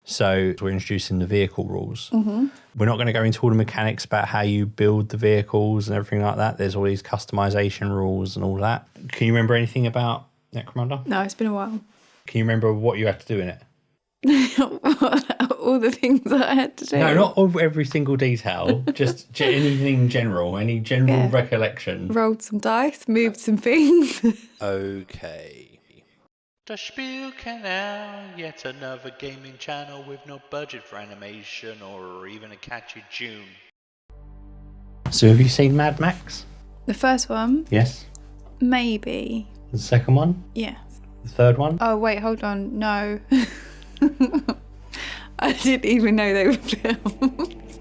So we're introducing the vehicle rules. We're not going to go into all the mechanics about how you build the vehicles and everything like that. There's all these customization rules and all that. Can you remember anything about Necromunda? No, it's been a while. Can you remember what you had to do in it? All the things that I had to do. No, not of every single detail. Just anything general. Any general recollection. Rolled some dice, moved some things. Okay. Das Spielkanal, yet another gaming channel with no budget for animation or even a catchy tune. So have you seen Mad Max? The first one? Yes. Maybe. The second one? Yes. The third one? Oh, wait, hold on. No. I didn't even know they were films.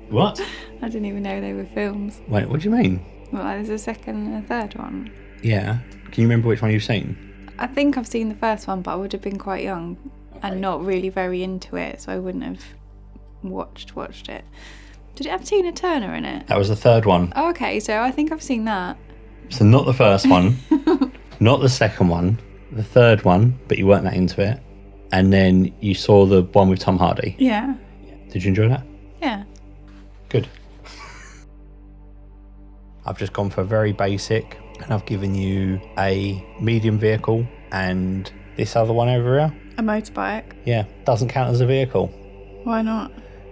What? I didn't even know they were films. Wait, what do you mean? Well, there's a second and a third one. Yeah. Can you remember which one you've seen? I think I've seen the first one, but I would have been quite young and not really very into it, so I wouldn't have watched it. Did it have Tina Turner in it? That was the third one. Oh, okay, so I think I've seen that. So not the first one, not the second one, the third one, but you weren't that into it. And then you saw the one with Tom Hardy. Yeah. Did you enjoy that? Yeah. Good. I've just gone for very basic, and I've given you a medium vehicle and this other one over here. A motorbike? Yeah, doesn't count as a vehicle. Why not?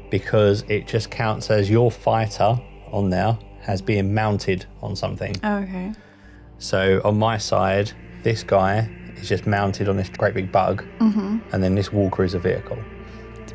Because it just counts as your fighter on there as being mounted on something. Oh, okay. So on my side, this guy is just mounted on this great big bug, and then this walker is a vehicle.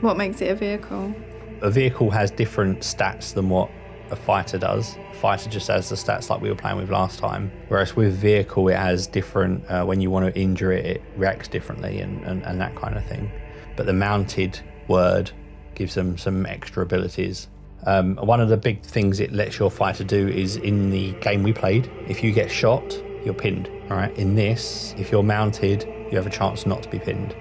What makes it a vehicle? A vehicle has different stats than what a fighter does. A fighter just has the stats like we were playing with last time, whereas with vehicle it has different, when you want to injure it, it reacts differently and that kind of thing. But the mounted word gives them some extra abilities. One of the big things it lets your fighter do is in the game we played, if you get shot, you're pinned. All right. In this, if you're mounted, you have a chance not to be pinned.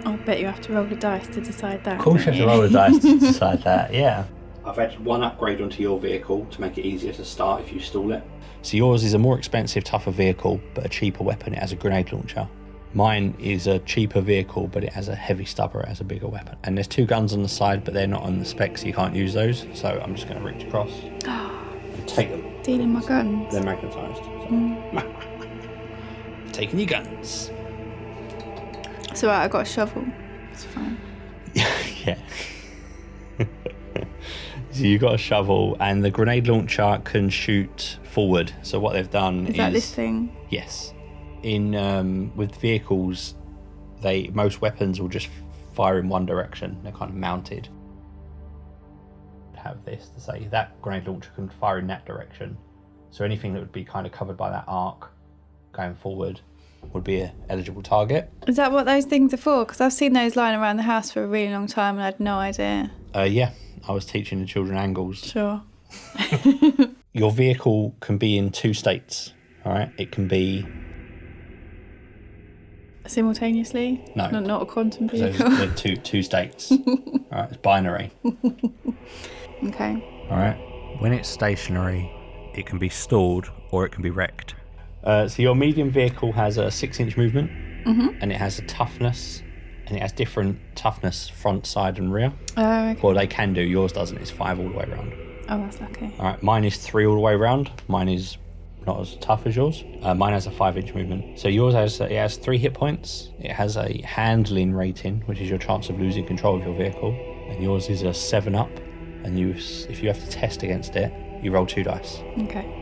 I bet you have to roll the dice to decide that. Of course you have to roll the dice to decide that, yeah. I've had one upgrade onto your vehicle to make it easier to start if you stall it. So yours is a more expensive, tougher vehicle, but a cheaper weapon. It has a grenade launcher. Mine is a cheaper vehicle, but it has a heavy stubber. It has a bigger weapon. And there's two guns on the side, but they're not on the specs, so you can't use those. So I'm just going to reach across and take them. Stealing my guns. They're magnetised. So. Taking your guns. It's alright, I got a shovel. It's fine. Yeah. So you got a shovel, and the grenade launcher can shoot forward. So what they've done is that this thing? Yes. In with vehicles, most weapons will just fire in one direction. They're kind of mounted. Have this to say that grenade launcher can fire in that direction. So anything that would be kind of covered by that arc going forward would be an eligible target. Is that what those things are for? Because I've seen those lying around the house for a really long time and I had no idea. Yeah, I was teaching the children angles. Sure. Your vehicle can be in two states. All right, it can be simultaneously? No, not a quantum vehicle. They're two states. All right, it's binary. Okay. All right. When it's stationary, it can be stalled or it can be wrecked. So your medium vehicle has a 6-inch movement, and it has a toughness, and it has different toughness front, side, and rear. Oh, okay. Well, they can do. Yours doesn't. It's 5 all the way around. Oh, that's lucky. All right. Mine is 3 all the way around. Mine is not as tough as yours. Mine has a 5-inch movement. So yours has 3 hit points. It has a handling rating, which is your chance of losing control of your vehicle, and yours is a 7-up. And if you have to test against it, you roll 2 dice. Okay.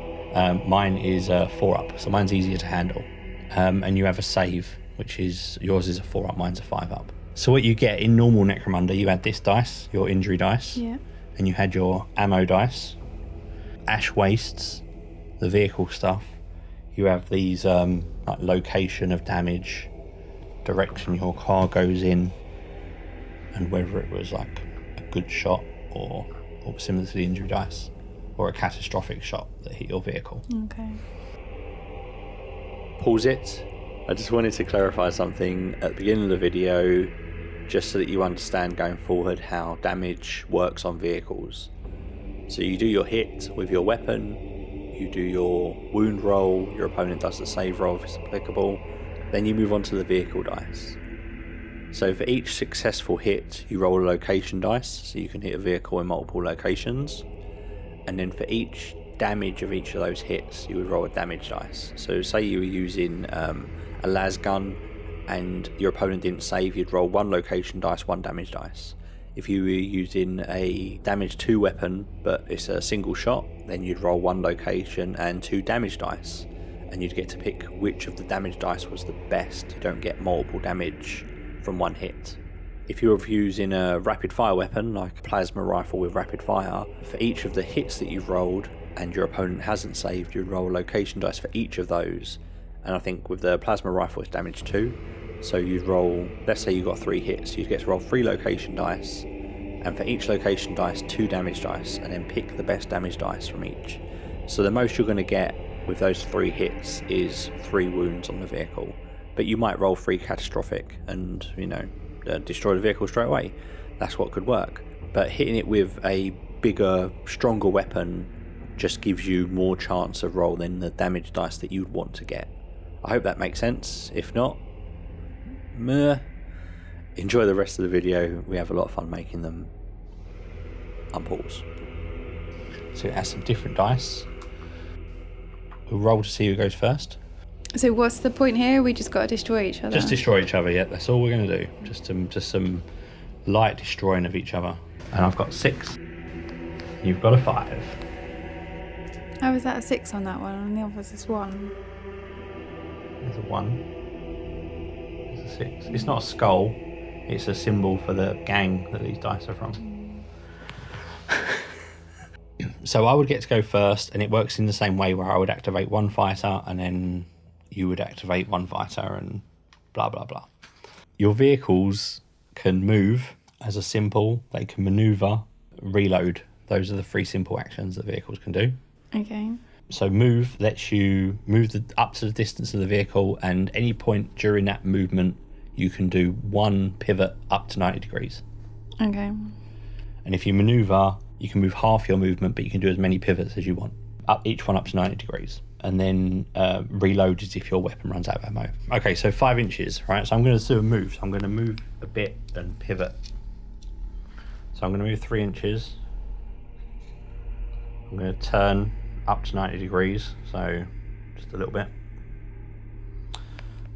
Mine is a 4-up, so mine's easier to handle. And you have a save, which is yours is a 4-up, mine's a 5-up. So what you get in normal Necromunda, you had this dice, your injury dice, and you had your ammo dice, ash wastes, the vehicle stuff. You have these like location of damage, direction your car goes in, and whether it was like a good shot or similar to the injury dice, or a catastrophic shot that hit your vehicle. Okay. Pause it. I just wanted to clarify something at the beginning of the video, just so that you understand going forward how damage works on vehicles. So you do your hit with your weapon, you do your wound roll, your opponent does the save roll if it's applicable, then you move on to the vehicle dice. So for each successful hit, you roll a location dice, so you can hit a vehicle in multiple locations. And then for each damage of each of those hits, you would roll a damage dice. So say you were using a las gun and your opponent didn't save, you'd roll 1 location dice, 1 damage dice. If you were using a damage 2 weapon, but it's a single shot, then you'd roll 1 location and 2 damage dice. And you'd get to pick which of the damage dice was the best. You don't get multiple damage from 1 hit. If you're using a rapid fire weapon, like a plasma rifle with rapid fire, for each of the hits that you've rolled and your opponent hasn't saved, you roll a location dice for each of those. And I think with the plasma rifle it's damage 2. So you'd roll, let's say you got 3 hits, you'd get to roll 3 location dice, and for each location dice 2 damage dice, and then pick the best damage dice from each. So the most you're going to get with those 3 hits is 3 wounds on the vehicle. But you might roll 3 catastrophic and, destroy the vehicle straight away. That's what could work. But hitting it with a bigger, stronger weapon just gives you more chance of roll than the damage dice that you'd want to get. I hope that makes sense. If not, enjoy the rest of the video. We have a lot of fun making them. Unpause. So it has some different dice. We'll roll to see who goes first. So what's the point here? We just got to destroy each other. Just destroy each other, yeah. That's all we're going to do. Just some light destroying of each other. And I've got 6. You've got a 5. How is that a 6 on that one? On the other is 1. There's a 1. There's a 6. It's not a skull. It's a symbol for the gang that these dice are from. So I would get to go first, and it works in the same way where I would activate 1 fighter and then you would activate 1 fighter and blah blah blah. Your vehicles can move as a simple, they can maneuver, reload. Those are the 3 simple actions that vehicles can do. Okay. So move lets you move up to the distance of the vehicle, and any point during that movement you can do 1 pivot up to 90 degrees. Okay. And if you maneuver, you can move half your movement, but you can do as many pivots as you want. Each one up to 90 degrees. And then reload is if your weapon runs out of ammo. Okay, so 5 inches, right? So I'm going to do a move. So I'm going to move a bit and pivot. So I'm going to move 3 inches. I'm going to turn up to 90 degrees, so just a little bit.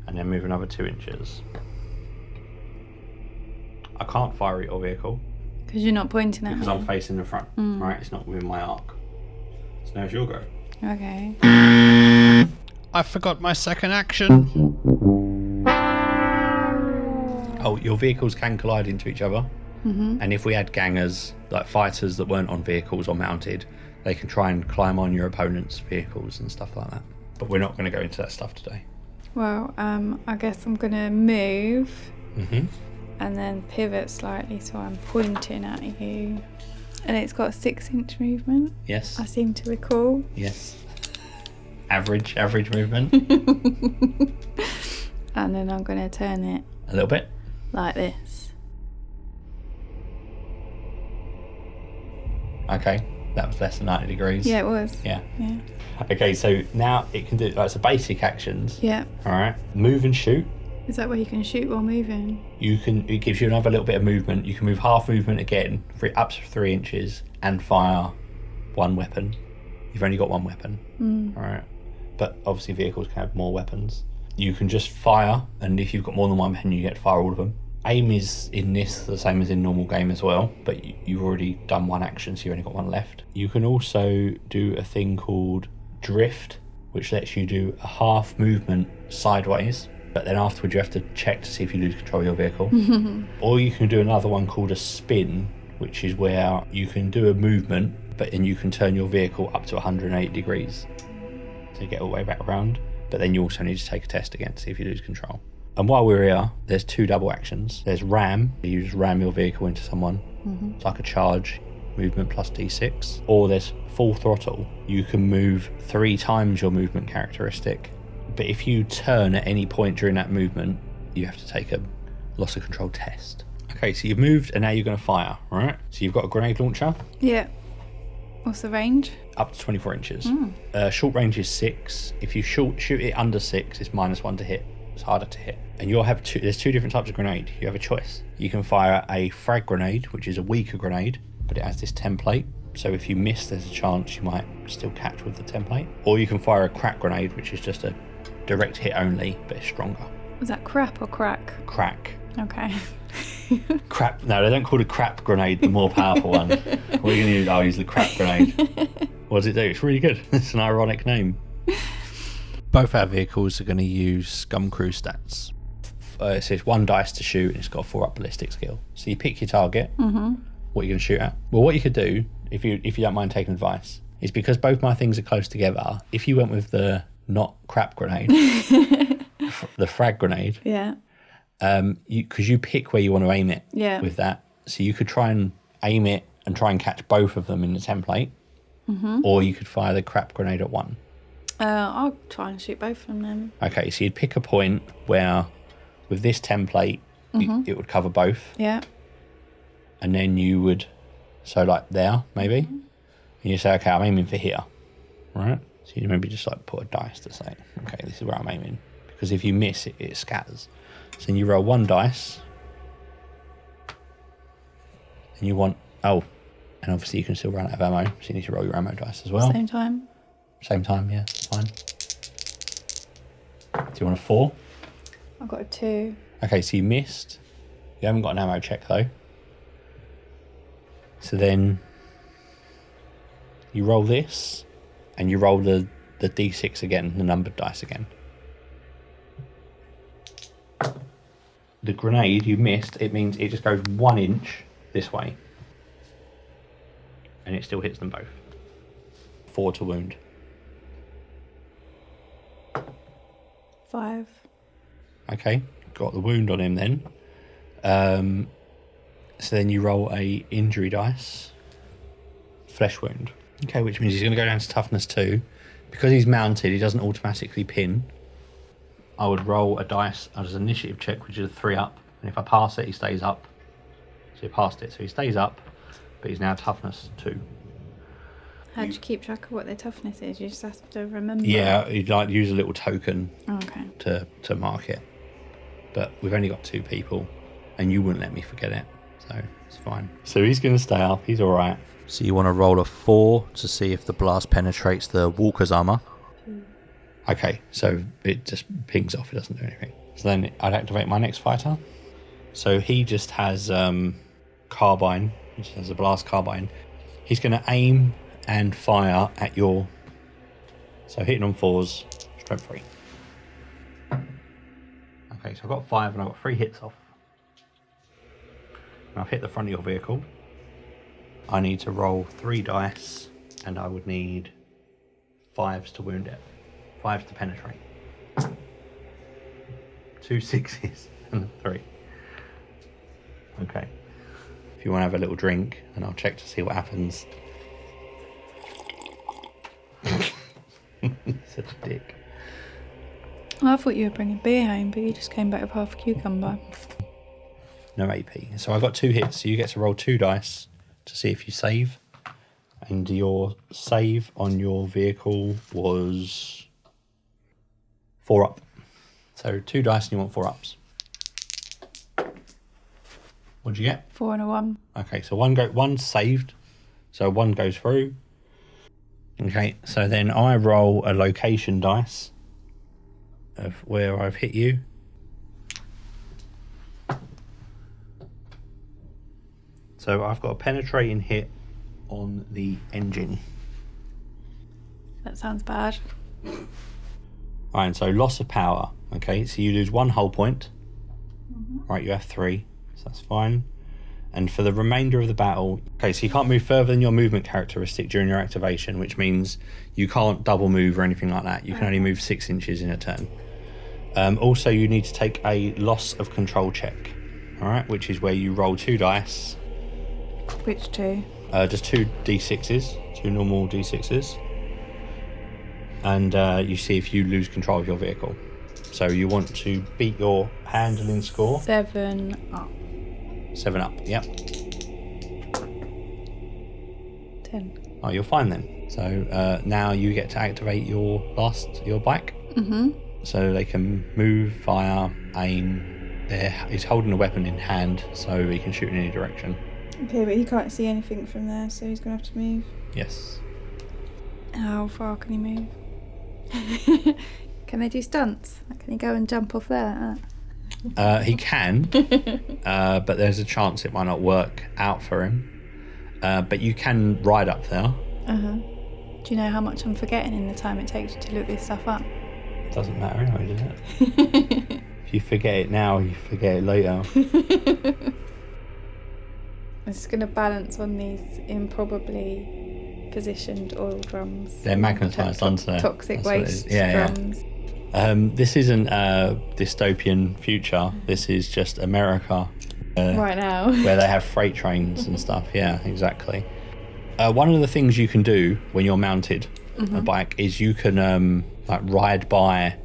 And then move another 2 inches. I can't fire at your vehicle. Because you're not pointing at me. Because I'm facing the front, right? It's not within my arc. So now it's your go. Okay. I forgot my second action. Oh, your vehicles can collide into each other. Mm-hmm. And if we had gangers, like fighters that weren't on vehicles or mounted, they can try and climb on your opponent's vehicles and stuff like that. But we're not going to go into that stuff today. Well, I guess I'm going to move. Mm-hmm. And then pivot slightly so I'm pointing at you. And it's got a 6-inch movement. Yes. I seem to recall. Yes. Average movement. And then I'm going to turn it A little bit. like this. Okay. That was less than 90 degrees. Yeah, it was. Yeah. Yeah. Okay, so now it can do, like, so basic actions. Yeah. All right. Move and shoot. Is that where you can shoot while moving? It gives you another little bit of movement. You can move half movement again, up to 3 inches, and fire 1 weapon. You've only got 1 weapon. All right. But obviously vehicles can have more weapons. You can just fire, and if you've got more than 1 weapon, you get to fire all of them. Aim is in this the same as in normal game as well, but you've already done 1 action, so you've only got 1 left. You can also do a thing called drift, which lets you do a half movement sideways, but then afterwards you have to check to see if you lose control of your vehicle. Or you can do another one called a spin, which is where you can do a movement, but then you can turn your vehicle up to 180 degrees to get all the way back around. But then you also need to take a test again to see if you lose control. And while we're here, there's 2 double actions. There's ram, you just ram your vehicle into someone. It's like a charge, movement plus D6. Or there's full throttle. You can move 3 times your movement characteristic. But if you turn at any point during that movement, you have to take a loss of control test. Okay, so you've moved and now you're going to fire, right? So you've got a grenade launcher. Yeah. What's the range? Up to 24 inches. Short range is 6. If you shoot it under 6, it's -1 to hit. it's harder to hit. And you'll have there's two different types of grenade. You have a choice. You can fire a frag grenade, which is a weaker grenade, but it has this template. So if you miss, there's a chance you might still catch with the template. Or you can fire a crack grenade, which is just a direct hit only, but it's stronger. Was that crap or crack? Crack. Okay. Crap. No, they don't call it a crap grenade, the more powerful one. What are you going to use? I'll use the crap grenade. What does it do? It's really good. It's an ironic name. Both our vehicles are going to use Scum Crew stats. It says 1 dice to shoot, and it's got a 4-up ballistic skill. So you pick your target. Mm-hmm. What you're going to shoot at. Well, what you could do, if you don't mind taking advice, is because both my things are close together, if you went with the not crap grenade, the frag grenade, Yeah. Because you pick where you want to aim it with that. So you could try and aim it and try and catch both of them in the template, or you could fire the crap grenade at one. I'll try and shoot both of them then. Okay, so you'd pick a point where, with this template, it would cover both. Yeah. And then you would, so like there, maybe, and you say, okay, I'm aiming for here, right? So you maybe just like put a dice to say, okay, this is where I'm aiming. Because if you miss, it scatters. So then you roll 1 dice, and you want, and obviously you can still run out of ammo, so you need to roll your ammo dice as well. Same time? Same time, yeah, fine. Do you want a 4? I've got a 2. Okay, so you missed. You haven't got an ammo check though. So then you roll this, and you roll the d6 again, the numbered dice again. The grenade you missed, it means it just goes 1 inch this way. And it still hits them both. 4 to wound. 5. Okay, got the wound on him then. So then you roll a injury dice. Flesh wound. Okay, which means he's going to go down to toughness 2. Because he's mounted, he doesn't automatically pin. I would roll a dice as an initiative check, which is a 3-up. And if I pass it, he stays up. So he passed it. So he stays up, but he's now toughness 2. How do you keep track of what their toughness is? You just have to remember. Yeah, you'd like use a little token okay. to mark it. But we've only got 2 people, and you wouldn't let me forget it. So it's fine. So he's going to stay up. He's all right. So you want to roll a 4 to see if the blast penetrates the walker's armor. Okay, so it just pings off. It doesn't do anything. So then I'd activate my next fighter. So he just has carbine, which has a blast carbine. He's going to aim and fire at your... So hitting on 4s, strength 3. Okay, so I've got 5 and I've got 3 hits off. And I've hit the front of your vehicle. I need to roll 3 dice, and I would need 5s to wound it. 5s to penetrate. 2 6s and 3. Okay. If you want to have a little drink, and I'll check to see what happens. Such a dick. Well, I thought you were bringing beer home, but you just came back with half a cucumber. No AP. So I got 2 hits, so you get to roll 2 dice to see if you save. And your save on your vehicle was 4 up. So 2 dice and you want 4 ups. What'd you get? 4 and a 1. Okay, so one's saved. So 1 goes through. Okay, so then I roll a location dice of where I've hit you. So I've got a penetrating hit on the engine. That sounds bad. Right, so loss of power. Okay, so you lose 1 hull point. Right, you have 3, so that's fine. And for the remainder of the battle, okay, so you can't move further than your movement characteristic during your activation, which means you can't double move or anything like that. You can only move 6 inches in a turn. Also, you need to take a loss of control check, all right, which is where you roll 2 dice. Which 2? Just 2 d6s, 2 normal d6s. And you see if you lose control of your vehicle. So you want to beat your handling score. 7 up. 7 up, yep. 10. Oh, you're fine then. So now you get to activate your bike. So they can move, fire, aim. He's holding a weapon in hand, so he can shoot in any direction. Okay, but he can't see anything from there, so he's going to have to move. Yes. How far can he move? Can they do stunts? Can he go and jump off there? He can, but there's a chance it might not work out for him. But you can ride up there. Do you know how much I'm forgetting in the time it takes you to look this stuff up? Doesn't matter anyway, does it? If you forget it now, you forget it later. I'm just going to balance on these improbably positioned oil drums. They're magnetised onto toxic waste drums. This isn't a dystopian future. This is just America. Right now. Where they have freight trains and stuff. Yeah, exactly. One of the things you can do when you're mounted on a bike is you can ride by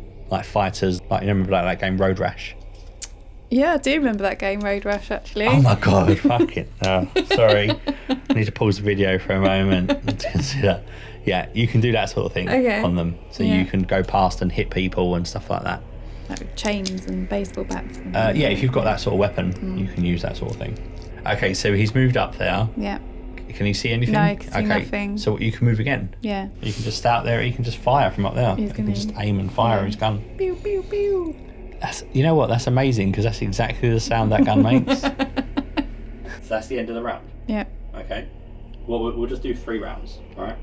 fighters. You remember that game Road Rash? Yeah, I do remember that game Road Rash actually. Oh my god, fuck it. Oh, sorry. I need to pause the video for a moment to consider. Yeah, you can do that sort of thing on them. So you can go past and hit people and stuff like that. Like with chains and baseball bats. Yeah, if you've got that sort of weapon, you can use that sort of thing. Okay, so he's moved up there. Yeah. Can he see anything? No, I can see nothing. So you can move again. Yeah. You can just stay out there. You can just fire from up there. You can just aim and fire his gun. Pew pew pew. You know what? That's amazing because that's exactly the sound that gun makes. So that's the end of the round. Yeah. Okay. Well, we'll just do 3 rounds. All right.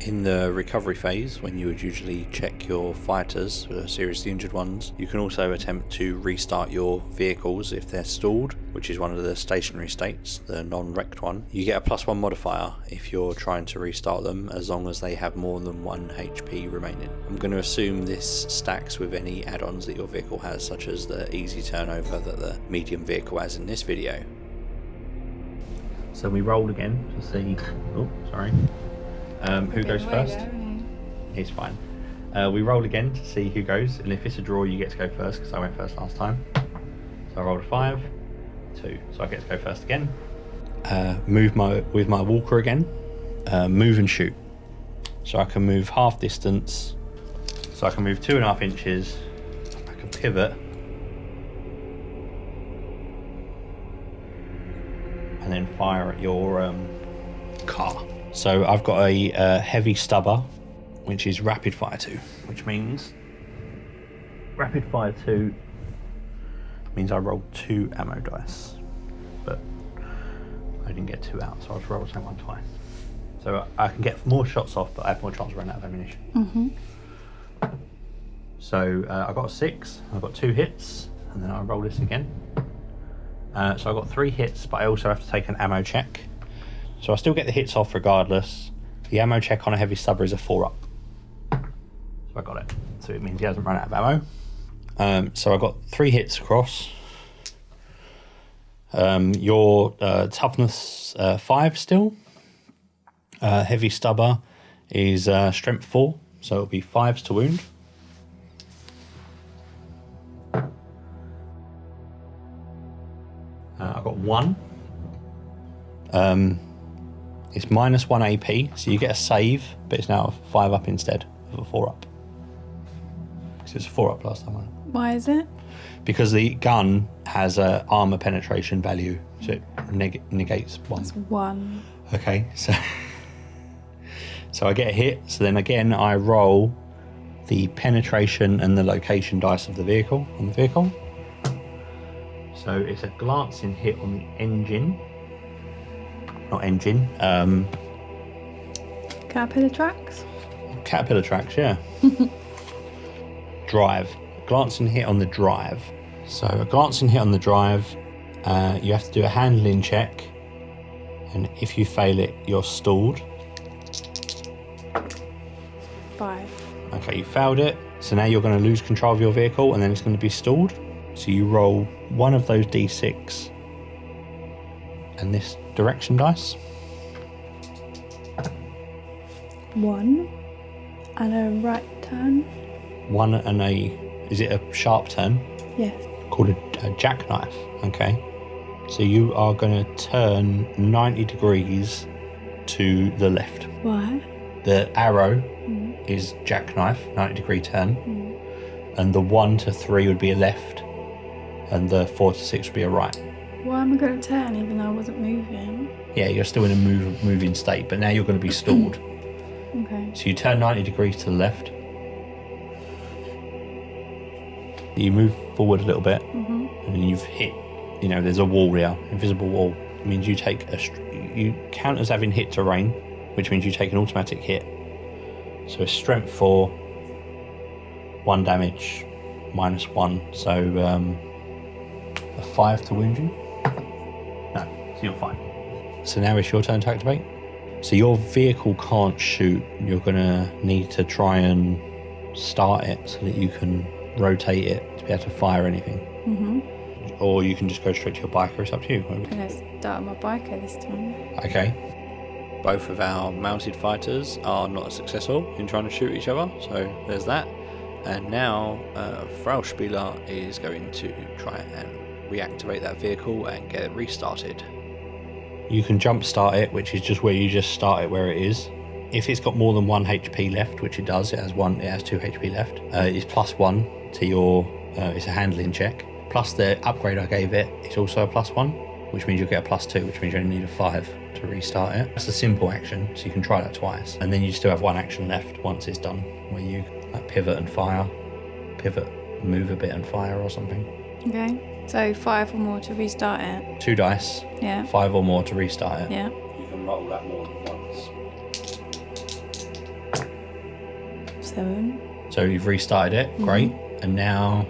In the recovery phase, when you would usually check your fighters, the seriously injured ones, you can also attempt to restart your vehicles if they're stalled, which is one of the stationary states, the non-wrecked one. You get a +1 modifier if you're trying to restart them, as long as they have more than 1 HP remaining. I'm going to assume this stacks with any add-ons that your vehicle has, such as the easy turnover that the medium vehicle has in this video. So we rolled again to see... Oh, sorry. Who goes first? He's fine. We roll again to see who goes, and if it's a draw, you get to go first because I went first last time. So I rolled a 5, 2, so I get to go first again. Move with my walker again. Move and shoot. So I can move half distance. So I can move 2.5 inches. I can pivot. And then fire at your car. So I've got a heavy stubber, which is rapid fire 2, which means rapid fire 2 means I rolled 2 ammo dice, but I didn't get 2 out, so I just rolled the same one twice. So I can get more shots off, but I have more chance of running out of ammunition. So I got a 6, I got 2 hits, and then I roll this again. So I got 3 hits, but I also have to take an ammo check. So I still get the hits off regardless. The ammo check on a heavy stubber is a 4-up. So I got it. So it means he hasn't run out of ammo. So I got 3 hits across. Your toughness 5 still. Heavy stubber is strength 4, so it'll be 5s to wound. I got 1. It's -1 AP, so you get a save, but it's now a 5-up instead of a 4-up. Because it's a 4-up last time, wasn't it? Why is it? Because the gun has a armor penetration value, so it negates 1. That's 1. Okay, so I get a hit, so then again I roll the penetration and the location dice of the vehicle on the vehicle. So it's a glancing hit on the engine. Not engine. Caterpillar tracks? Caterpillar tracks, yeah. Drive. Glancing hit on the drive. So a glancing hit on the drive, you have to do a handling check, and if you fail it, you're stalled. 5. Okay, you failed it, so now you're going to lose control of your vehicle, and then it's going to be stalled. So you roll one of those d6 and this direction dice. 1 and a right turn. 1 and a... Is it a sharp turn? Yes. Called a jackknife. Okay. So you are going to turn 90 degrees to the left. Why? The arrow is jackknife, 90 degree turn. and the 1 to 3 would be a left, and the 4 to 6 would be a right. Why am I going to turn even though I wasn't moving? Yeah, you're still in a moving state, but now you're going to be stalled. Okay. So you turn 90 degrees to the left. You move forward a little bit, and then you've hit, there's a wall here, invisible wall. It means you take you count as having hit terrain, which means you take an automatic hit. So it's strength 4, 1 damage, -1. So a 5 to wound you. No, so you're fine. So now it's your turn to activate. So your vehicle can't shoot. You're gonna need to try and start it so that you can rotate it to be able to fire anything. Or you can just go straight to your biker. It's up to you. I'm going to start my biker this time. Okay. Both of our mounted fighters are not successful in trying to shoot each other, so there's that. And now Frau Spieler is going to try and reactivate that vehicle and get it restarted. You can jump start it, which is just where you just start it where it is. If it's got more than 1 HP left, which it does, it has 2 HP left. It's +1 to your, it's a handling check. Plus the upgrade I gave it, it's also a +1, which means you'll get a +2, which means you only need a 5 to restart it. That's a simple action, so you can try that twice. And then you still have 1 action left once it's done, where you pivot and fire, pivot, move a bit and fire or something. Okay. So 5 or more to restart it. 2 dice. Yeah. 5 or more to restart it. Yeah. You can roll that more than once. 7. So you've restarted it, great. And now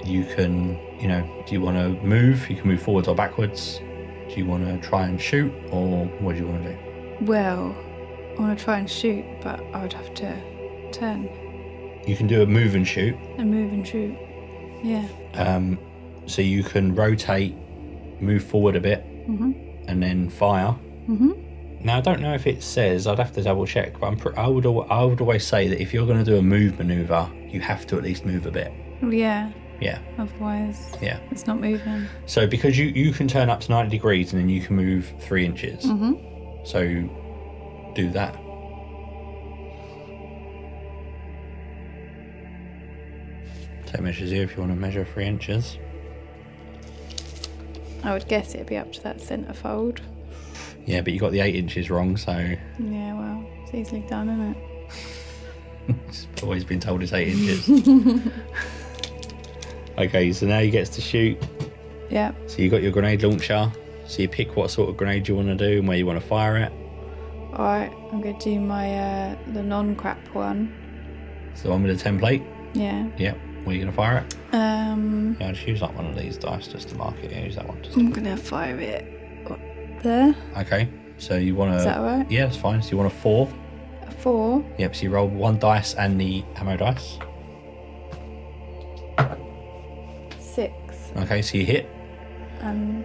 you can, do you want to move? You can move forwards or backwards. Do you want to try and shoot, or what do you want to do? Well, I want to try and shoot, but I would have to turn You can do a move and shoot. and move and shoot. Yeah. So you can rotate, move forward a bit, and then fire. Now I don't know if it says. I'd have to double check, but I would always say that if you're going to do a move maneuver, you have to at least move a bit. Well, yeah. Yeah. Otherwise, Yeah. it's not moving. So because you can turn up to 90 degrees and then you can move 3 inches. So do that. Take measures here if you want to measure 3 inches. I would guess it'd be up to that centrefold. Yeah, but you got the 8 inches wrong, so Yeah, well, it's easily done, isn't it? it's always been told it's 8 inches. Okay, so now he gets to shoot. Yeah. So you got your grenade launcher. So you pick what sort of grenade you want to do and where you want to fire it. Alright, I'm going to do my the non-crap one. So the one with the template. Yeah. Yep. Where are you going to fire it? Yeah, I'll just use like one of these dice just to mark it. Yeah, use that one. I'm going to fire it up there. Okay. So you want to... Is that alright? Yeah, that's fine. So you want a 4. A 4. Yep, so you roll 1 dice and the ammo dice. 6. Okay, so you hit. And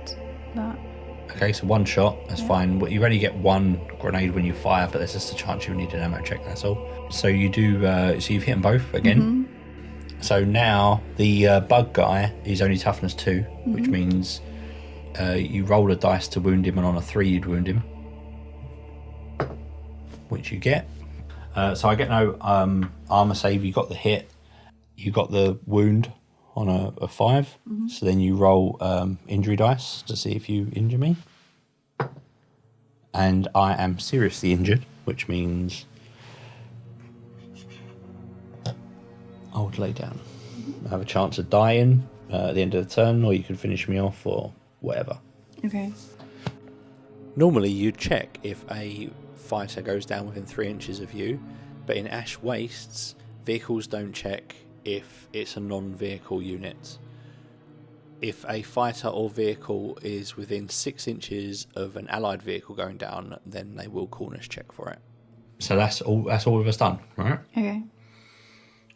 that. Okay, so 1 shot, that's fine. But you only get 1 grenade when you fire, but there's just a chance you need an ammo check, that's all. So you do, so you've hit them both again. So now the bug guy is only toughness 2, which means you roll a dice to wound him, and on a 3 you'd wound him, which you get. So I get no armor save. You got the hit, you got the wound on a 5. So then you roll injury dice to see if you injure me. And I am seriously injured, which means I would lay down. I have a chance of dying at the end of the turn, or you can finish me off, or whatever. Okay. Normally you'd check if a fighter goes down within 3 inches of you, but in Ash Wastes, vehicles don't check if it's a non-vehicle unit. If a fighter or vehicle is within 6 inches of an allied vehicle going down, then they will coolness check for it. So that's all of us done, right? Okay.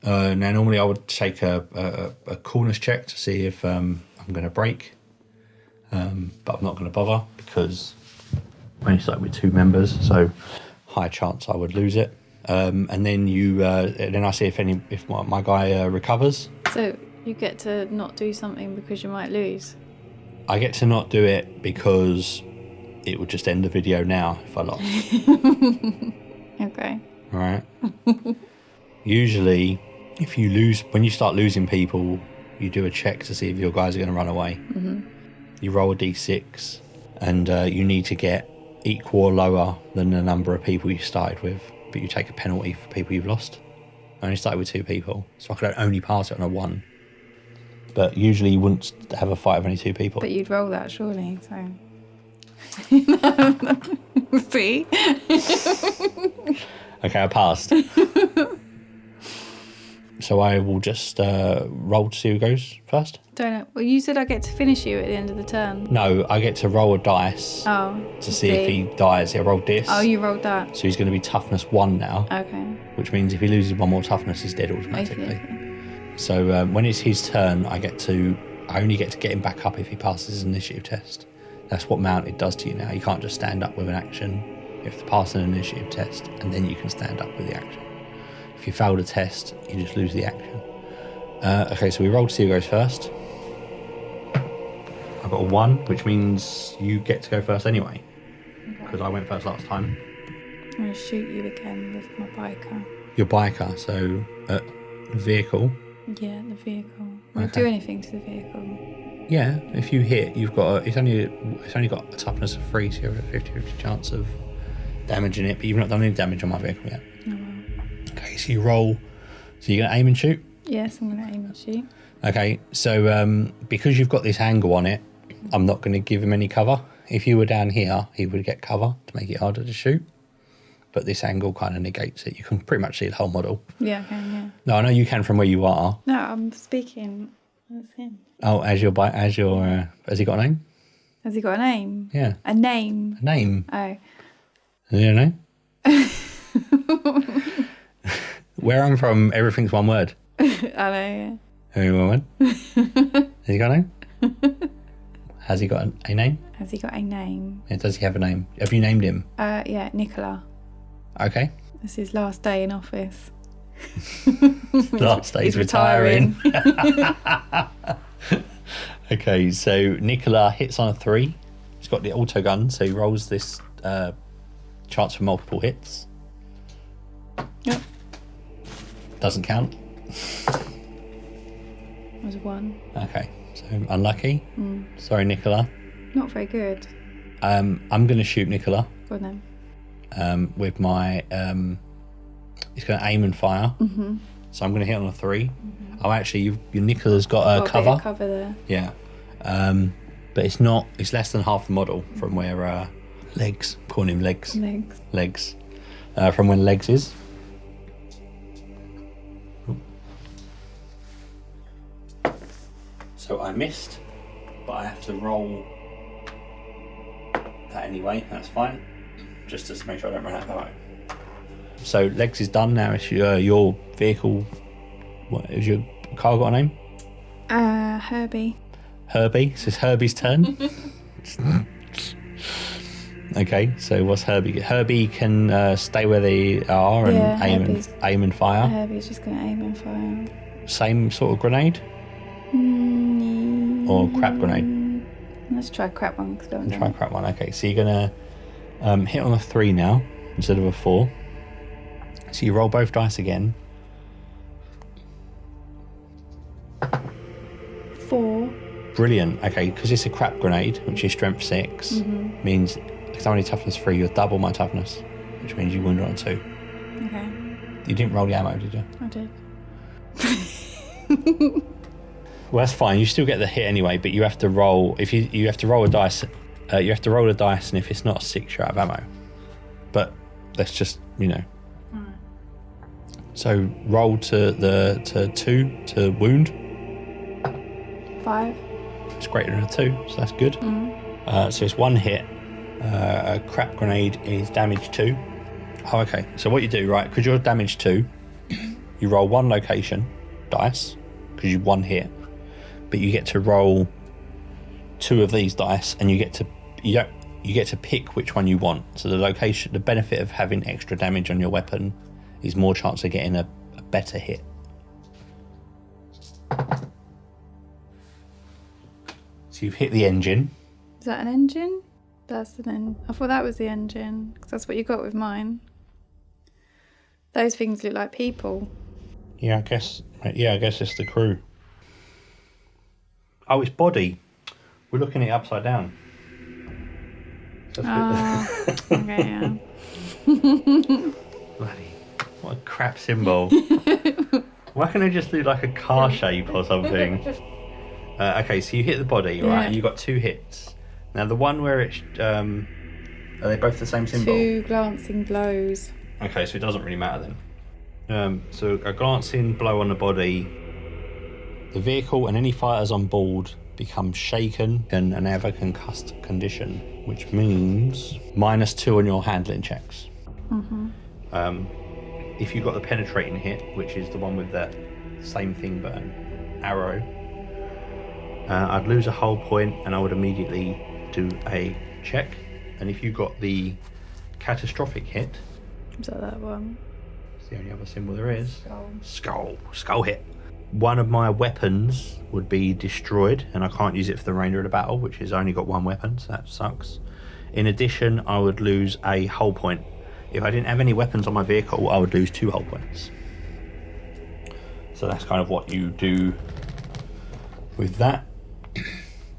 Now normally I would take a coolness check to see if I'm going to break, but I'm not going to bother because I only started with 2 members, so high chance I would lose it. And then then I see if my guy recovers. So you get to not do something because you might lose. I get to not do it because it would just end the video now if I lost. Okay. All right. Usually If you lose, when you start losing people, you do a check to see if your guys are going to run away. Mm-hmm. You roll a d6, and you need to get equal or lower than the number of people you started with, but you take a penalty for people you've lost. I only started with 2 people, so I could only pass it on a 1. But usually you wouldn't have a fight of only 2 people. But you'd roll that, surely, so... See? Okay, I passed. So I will just roll to see who goes first. Don't know. Well, you said I get to finish you at the end of the turn. No, I get to roll a dice to see if he dies. I rolled this. Oh, you rolled that. So he's going to be toughness 1 now. Okay. Which means if he loses 1 more toughness, he's dead automatically. Okay. So when it's his turn, I only get to get him back up if he passes his initiative test. That's what mounted does to you now. You can't just stand up with an action. You have to pass an initiative test, and then you can stand up with the action. If you fail the test, you just lose the action. Okay, so we roll to see who goes first. I've got a 1, which means you get to go first anyway, because I went first last time. I'm going to shoot you again with my biker. Your biker, so vehicle. Yeah, the vehicle. Will it do anything to the vehicle? Yeah, if you hit, you've got it's only got a toughness of 3, so you have a 50-50 chance of damaging it, but you've not done any damage on my vehicle yet. Oh, well. Okay, so you roll. So you're going to aim and shoot? Yes, I'm going to aim and shoot. Okay, so because you've got this angle on it, I'm not going to give him any cover. If you were down here, he would get cover to make it harder to shoot. But this angle kind of negates it. You can pretty much see the whole model. Yeah, I can, yeah. No, I know you can from where you are. No, I'm speaking as him. Oh, has he got a name? Has he got a name? Yeah. A name? A name. Oh. Has he got a name? Where I'm from, everything's one word. I know, yeah. Everything one word? Has he got a name? Has he got a name? Has he got a name? Yeah, does he have a name? Have you named him? Yeah, Nicola. Okay. This is his last day in office. Last day he's retiring. Okay, so Nicola hits on a 3. He's got the auto gun, so he rolls this chance for multiple hits. Yep. Doesn't count. It was a 1. Okay, so unlucky. Sorry, Nicola. Not very good. I'm going to shoot Nicola. Go on then. With my he's going to aim and fire. Mm-hmm. So I'm going to hit on a 3. Mm-hmm. Oh, actually, your Nicola's got a cover. A bit of cover there. Yeah, but it's less than half the model from where Legs. Calling him Legs. Legs. From when Legs is. So I missed, but I have to roll that anyway. That's fine. Just to make sure I don't run out of ammo. So Legs is done now. It's your vehicle. What is your car got a name? Herbie. Herbie. So it's Herbie's turn. Okay. So what's Herbie? Herbie can stay where they are and aim and fire. Herbie's just going to aim and fire. Same sort of grenade. Or crap grenade. Let's try crap one. Try crap one. Okay. So you're gonna hit on a 3 now instead of a 4. So you roll both dice again. 4. Brilliant. Okay, because it's a crap grenade, which is strength 6, means it's only toughness 3. You're double my toughness, which means you wound on 2. Okay. You didn't roll the ammo, did you? I did. Well, that's fine. You still get the hit anyway, but you have to roll. If you have to roll a dice, you have to roll a dice, and if it's not a 6, you're out of ammo. But that's just So roll to 2 to wound. 5. It's greater than a 2, so that's good. So it's 1 hit. A crap grenade is damage 2. Oh, okay. So what you do, right? Because you're damage 2, you roll 1 location dice because you 1 hit, but you get to roll 2 of these dice, and you get to pick which one you want. So the benefit of having extra damage on your weapon is more chance of getting a better hit. So you've hit the engine. Is that an engine? That's an engine. I thought that was the engine, because that's what you got with mine. Those things look like people. Yeah, I guess it's the crew. Oh, it's body. We're looking at it upside down. So Okay, yeah. Bloody, what a crap symbol. Why can't I just do like a car shape or something? Okay, so you hit the body, right? And you got 2 hits. Now the one where it's are they both the same symbol? 2 glancing blows. Okay, so it doesn't really matter then. So a glancing blow on the body, the vehicle and any fighters on board become shaken and have a concussed condition, which means -2 on your handling checks. If you got the penetrating hit, which is the one with that same thing but an arrow, I'd lose a whole point and I would immediately do a check. And if you got the catastrophic hit, Is that one? it's the only other symbol there is. Skull hit. One of my weapons would be destroyed and I can't use it for the remainder of the battle, which has only got 1 weapon, so that sucks. In addition, I would lose a hull point. If I didn't have any weapons on my vehicle, I would lose 2 hull points. So that's kind of what you do with that.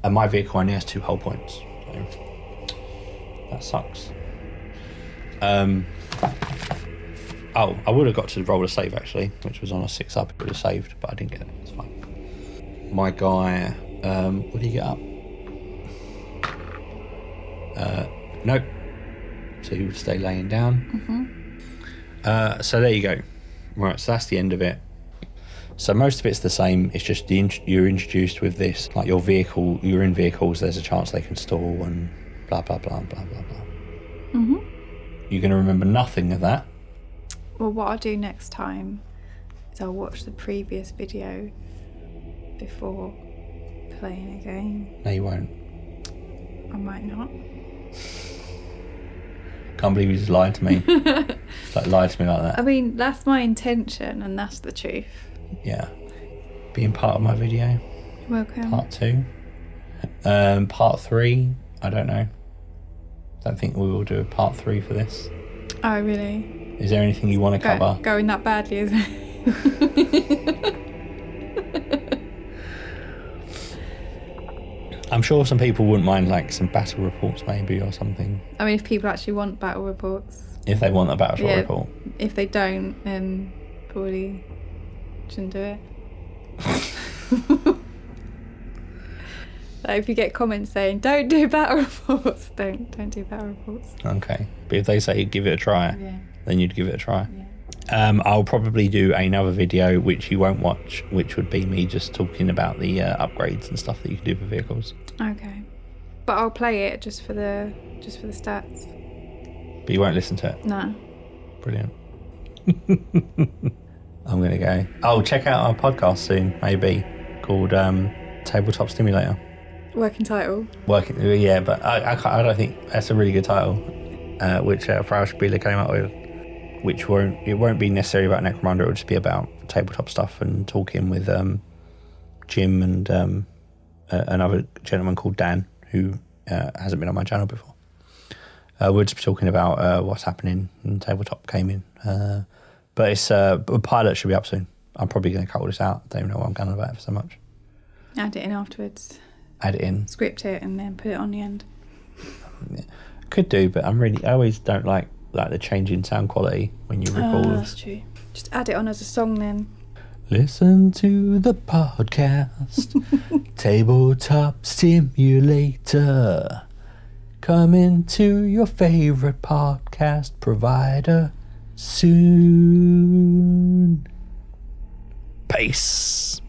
And my vehicle only has 2 hull points, so that sucks. Oh, I would have got to roll a save actually, which was on a 6 up. It would have saved, but I didn't get it. It's fine. My guy, what did he get up? Nope. So he would stay laying down. So there you go. Right, so that's the end of it. So most of it's the same. It's just you're introduced with this, like your vehicle. You're in vehicles. There's a chance they can stall and blah blah blah blah blah blah. You're going to remember nothing of that. Well, what I'll do next time is I'll watch the previous video before playing a game. No, you won't. I might not. Can't believe you just lied to me. Like lied to me like that. I mean, that's my intention, and that's the truth. Yeah. Being part of my video. You're welcome. Part 2. Part 3, I don't know. Don't think we will do a part 3 for this. Oh, really? Is there anything you want to cover? Going that badly, is it? I'm sure some people wouldn't mind like some battle reports maybe or something. I mean, if people actually want battle reports. If they want a battle report. If they don't, then probably shouldn't do it. Like if you get comments saying don't do battle reports, don't do battle reports. Okay, but if they say give it a try, then you'd give it a try. Yeah. I'll probably do another video which you won't watch, which would be me just talking about the upgrades and stuff that you can do for vehicles. Okay, but I'll play it just for the stats. But you won't listen to it. No. Brilliant. I'm gonna go. Oh, check out our podcast soon, maybe called Tabletop Stimulator. Working title. Yeah, but I don't think that's a really good title, which Frau Spieler came up with. Which won't be necessarily about Necromunda. It'll just be about tabletop stuff and talking with Jim and another gentleman called Dan who hasn't been on my channel before. We'll just be talking about what's happening in tabletop gaming. But it's a pilot should be up soon. I'm probably going to cut all this out. I don't even know what I'm going about it for so much. Add it in afterwards. Add it in. Script it and then put it on the end. Yeah. Could do, but I always don't like the change in sound quality when you record. Oh, that's true. Just add it on as a song then. Listen to the podcast. Tabletop Stimulator. Coming to your favourite podcast provider soon. Peace.